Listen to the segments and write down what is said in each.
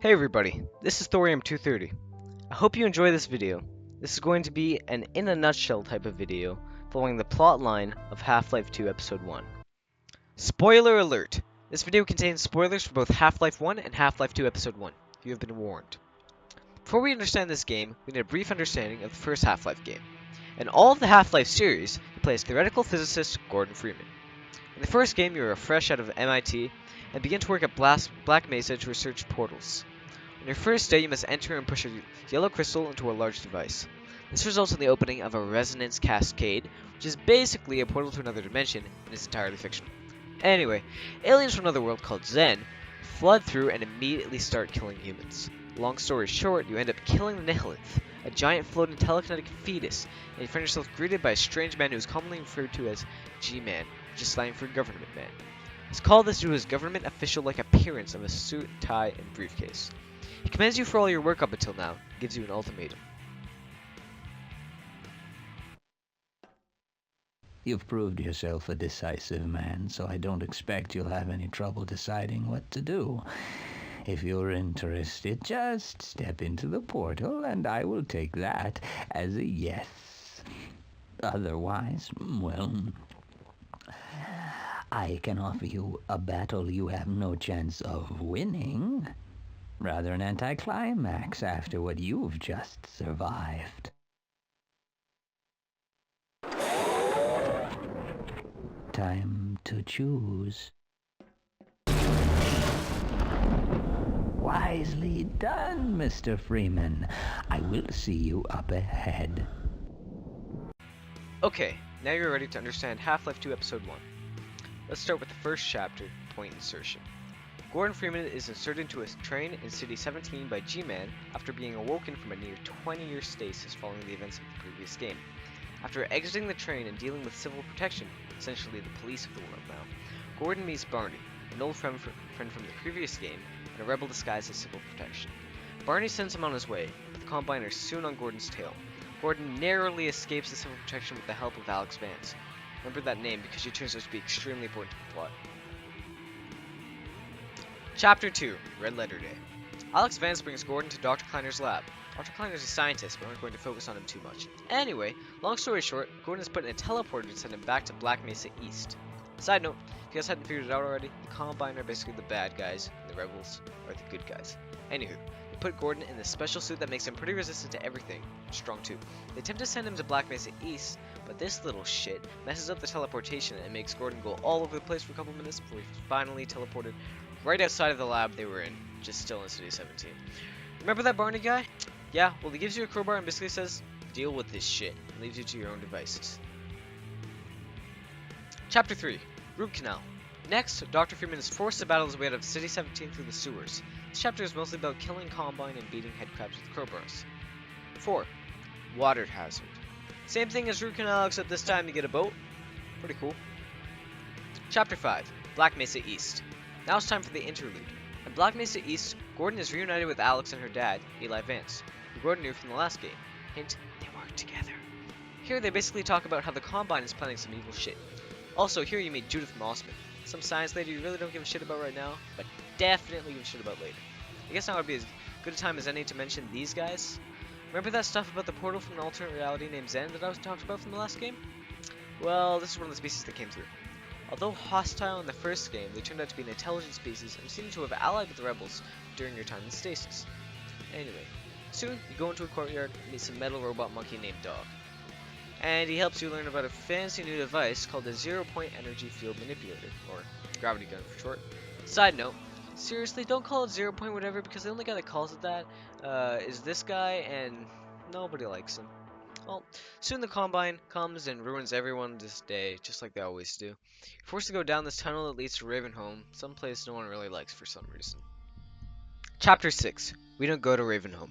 Hey everybody, this is Thorium230. I hope you enjoy this video. This is going to be an in a nutshell type of video, following the plot line of Half-Life 2 Episode 1. Spoiler alert! This video contains spoilers for both Half-Life 1 and Half-Life 2 Episode 1. You have been warned. Before we understand this game, we need a brief understanding of the first Half-Life game. In all of the Half-Life series, you play as theoretical physicist Gordon Freeman. In the first game, you are fresh out of MIT and begin to work at Black Mesa to research portals. On your first day, you must enter and push a yellow crystal into a large device. This results in the opening of a resonance cascade, which is basically a portal to another dimension, and is entirely fictional. Anyway, aliens from another world called Zen flood through and immediately start killing humans. Long story short, you end up killing the Nihilith, a giant floating telekinetic fetus, and you find yourself greeted by a strange man who is commonly referred to as Gman, which is slang for government man. He's called this due to his government official-like appearance of a suit, tie, and briefcase. He commends you for all your work up until now, and gives you an ultimatum. You've proved yourself a decisive man, so I don't expect you'll have any trouble deciding what to do. If you're interested, just step into the portal, and I will take that as a yes. Otherwise, well, I can offer you a battle you have no chance of winning. Rather an anticlimax after what you've just survived. Time to choose. Wisely done, Mr. Freeman. I will see you up ahead. Okay, now you're ready to understand Half-Life 2 Episode 1. Let's start with the first chapter, Point Insertion. Gordon Freeman is inserted into a train in City 17 by Gman after being awoken from a near 20-year stasis following the events of the previous game. After exiting the train and dealing with civil protection, essentially the police of the world now, Gordon meets Barney, an old friend from the previous game, and a rebel disguised as civil protection. Barney sends him on his way, but the Combine are soon on Gordon's tail. Gordon narrowly escapes the civil protection with the help of Alyx Vance. Remember that name because she turns out to be extremely important to the plot. Chapter 2, Red Letter Day. Alyx Vance brings Gordon to Dr. Kleiner's lab. Dr. Kleiner's a scientist, but we're not going to focus on him too much. Anyway, long story short, Gordon is put in a teleporter to send him back to Black Mesa East. Side note, if you guys hadn't figured it out already, the Combine are basically the bad guys, and the rebels are the good guys. Anywho, they put Gordon in this special suit that makes him pretty resistant to everything. Strong too. They attempt to send him to Black Mesa East, but this little shit messes up the teleportation and makes Gordon go all over the place for a couple minutes before he's finally teleported right outside of the lab they were in, just still in City 17. Remember that Barney guy? Yeah, well he gives you a crowbar and basically says, deal with this shit, and leaves you to your own devices. Chapter 3, Root Canal. Next, Dr. Freeman is forced to battle his way out of City 17 through the sewers. This chapter is mostly about killing Combine and beating headcrabs with crowbars. 4, Water Hazard. Same thing as Root Canal, except this time you get a boat. Pretty cool. Chapter 5, Black Mesa East. Now it's time for the interlude. In Black Mesa East, Gordon is reunited with Alyx and her dad, Eli Vance, who Gordon knew from the last game. Hint, they work together. Here they basically talk about how the Combine is planning some evil shit. Also, here you meet Judith Mossman, some science lady you really don't give a shit about right now, but definitely give a shit about later. I guess now would be as good a time as any to mention these guys. Remember that stuff about the portal from an alternate reality named Zen that I was talked about from the last game? Well, this is one of the species that came through. Although hostile in the first game, they turned out to be an intelligent species and seem to have allied with the rebels during your time in stasis. Anyway, soon you go into a courtyard and meet some metal robot monkey named Dog. And he helps you learn about a fancy new device called the Zero-Point Energy Field Manipulator, or Gravity Gun for short. Side note, seriously, don't call it Zero-Point whatever, because the only guy that calls it that is this guy, and nobody likes him. Well, soon the Combine comes and ruins everyone this day, just like they always do. You're forced to go down this tunnel that leads to Ravenholm, someplace no one really likes for some reason. Chapter 6, We Don't Go to Ravenholm.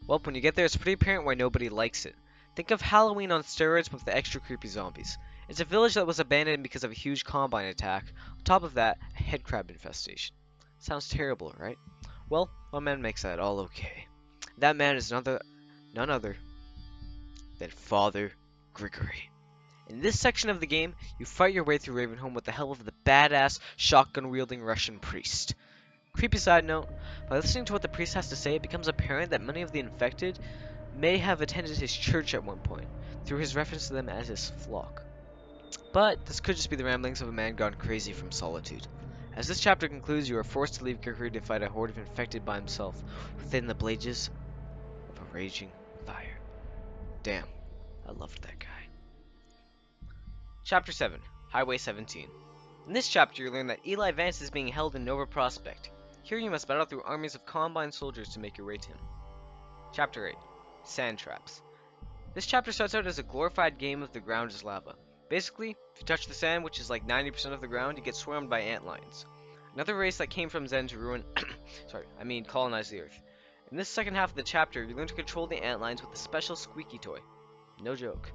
Well, when you get there, it's pretty apparent why nobody likes it. Think of Halloween on steroids with the extra creepy zombies. It's a village that was abandoned because of a huge Combine attack. On top of that, a headcrab infestation. Sounds terrible, right? Well, one man makes that all okay. That man is none other than Father Grigory. In this section of the game, you fight your way through Ravenholm with the help of the badass shotgun-wielding Russian priest. Creepy side note, By listening to what the priest has to say, it becomes apparent that many of the infected may have attended his church at one point, through his reference to them as his flock. But this could just be the ramblings of a man gone crazy from solitude. As this chapter concludes, you are forced to leave Kirkary to fight a horde of infected by himself within the blazes of a raging fire. Damn, I loved that guy. Chapter 7, Highway 17. In this chapter, you learn that Eli Vance is being held in Nova Prospect. Here you must battle through armies of Combine soldiers to make your way to him. Chapter 8, Sand Traps. This chapter starts out as a glorified game of the ground is lava. Basically, if you touch the sand, which is like 90% of the ground, you get swarmed by antlions. Another race that came from Zen to ruin, colonize the earth. In this second half of the chapter, you learn to control the antlions with a special squeaky toy. No joke.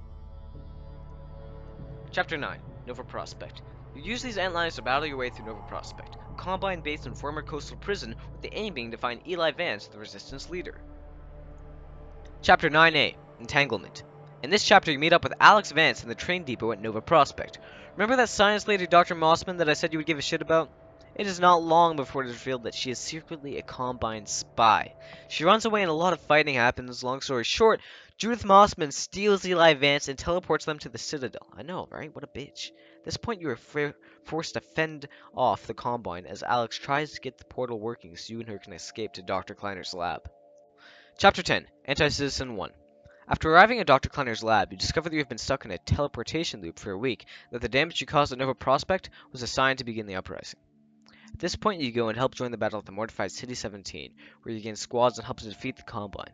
Chapter 9, Nova Prospect. You use these antlions to battle your way through Nova Prospect, a Combine based in former coastal prison, with the aim being to find Eli Vance, the Resistance leader. Chapter 9A, Entanglement. In this chapter, you meet up with Alyx Vance in the train depot at Nova Prospect. Remember that science lady Dr. Mossman that I said you would give a shit about? It is not long before it is revealed that she is secretly a Combine spy. She runs away and a lot of fighting happens. Long story short, Judith Mossman steals Eli Vance and teleports them to the Citadel. I know, right? What a bitch. At this point, you are forced to fend off the Combine as Alyx tries to get the portal working so you and her can escape to Dr. Kleiner's lab. Chapter 10, Anti-Citizen 1. After arriving at Dr. Kleiner's lab, you discover that you have been stuck in a teleportation loop for a week, and that the damage you caused at Nova Prospect was assigned to begin the uprising. At this point, you go and help join the battle at the mortified City 17, where you gain squads and help to defeat the Combine.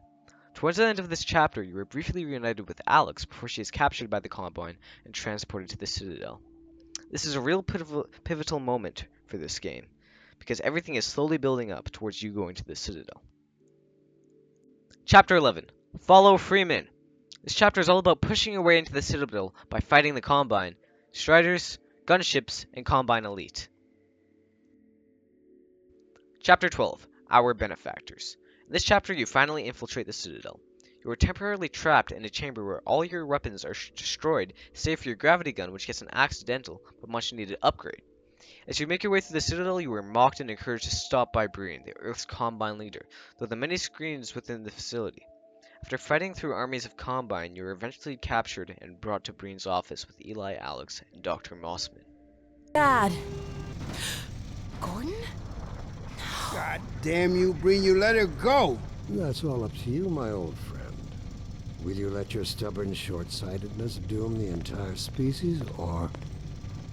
Towards the end of this chapter, you are briefly reunited with Alyx before she is captured by the Combine and transported to the Citadel. This is a real pivotal moment for this game, because everything is slowly building up towards you going to the Citadel. Chapter 11, Follow Freeman. This chapter is all about pushing your way into the Citadel by fighting the Combine, Striders, Gunships, and Combine Elite. Chapter 12, Our Benefactors. In this chapter, you finally infiltrate the Citadel. You are temporarily trapped in a chamber where all your weapons are destroyed, save for your gravity gun, which gets an accidental but much needed upgrade. As you make your way through the Citadel, you are mocked and encouraged to stop by Breen, the Earth's Combine leader, though there are many screens within the facility. After fighting through armies of Combine, you are eventually captured and brought to Breen's office with Eli, Alyx, and Dr. Mossman. Dad. Gordon? God damn you, Breen, you let her go! That's all up to you, my old friend. Will you let your stubborn short-sightedness doom the entire species, or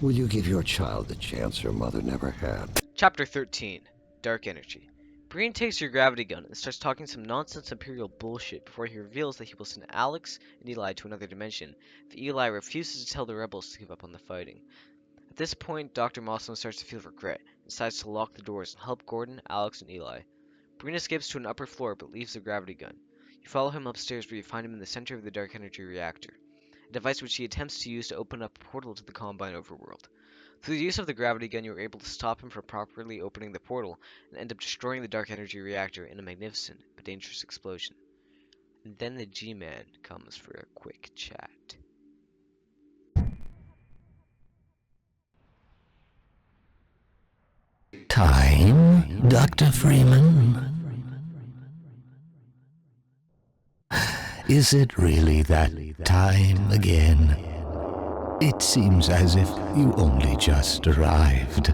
will you give your child the chance her mother never had? Chapter 13, Dark Energy. Breen takes your gravity gun and starts talking some nonsense Imperial bullshit before he reveals that he will send Alyx and Eli to another dimension if Eli refuses to tell the rebels to give up on the fighting. At this point, Dr. Mossman starts to feel regret and decides to lock the doors and help Gordon, Alyx, and Eli. Breen escapes to an upper floor but leaves the gravity gun. You follow him upstairs where you find him in the center of the Dark Energy reactor, a device which he attempts to use to open up a portal to the Combine overworld. Through the use of the gravity gun, you are able to stop him from properly opening the portal and end up destroying the Dark Energy reactor in a magnificent but dangerous explosion. And then the Gman comes for a quick chat. Time, Dr. Freeman? Is it really that time again? It seems as if you only just arrived.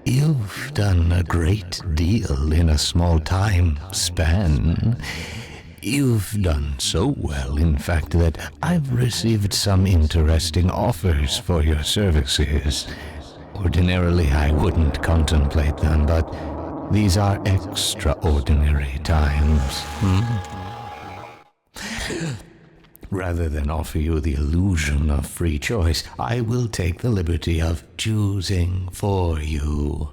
You've done a great deal in a small time span. You've done so well, in fact, that I've received some interesting offers for your services. Ordinarily, I wouldn't contemplate them, but these are extraordinary times. Rather than offer you the illusion of free choice, I will take the liberty of choosing for you,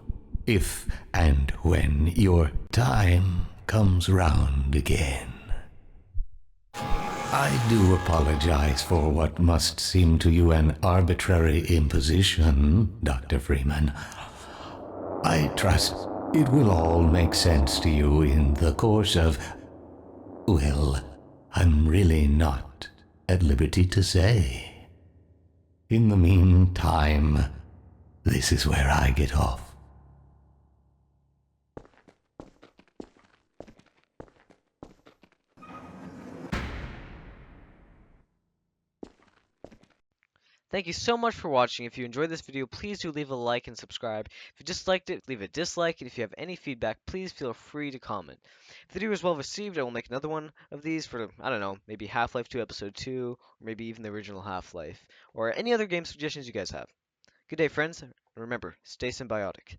if and when your time comes round again. I do apologize for what must seem to you an arbitrary imposition, Dr. Freeman. I trust it will all make sense to you in the course of... well, I'm really not at liberty to say. In the meantime, this is where I get off. Thank you so much for watching. If you enjoyed this video, please do leave a like and subscribe. If you disliked it, leave a dislike, and if you have any feedback, please feel free to comment. If the video is well received, I will make another one of these for, I don't know, maybe Half-Life 2 Episode 2, or maybe even the original Half-Life, or any other game suggestions you guys have. Good day, friends, and remember, stay symbiotic.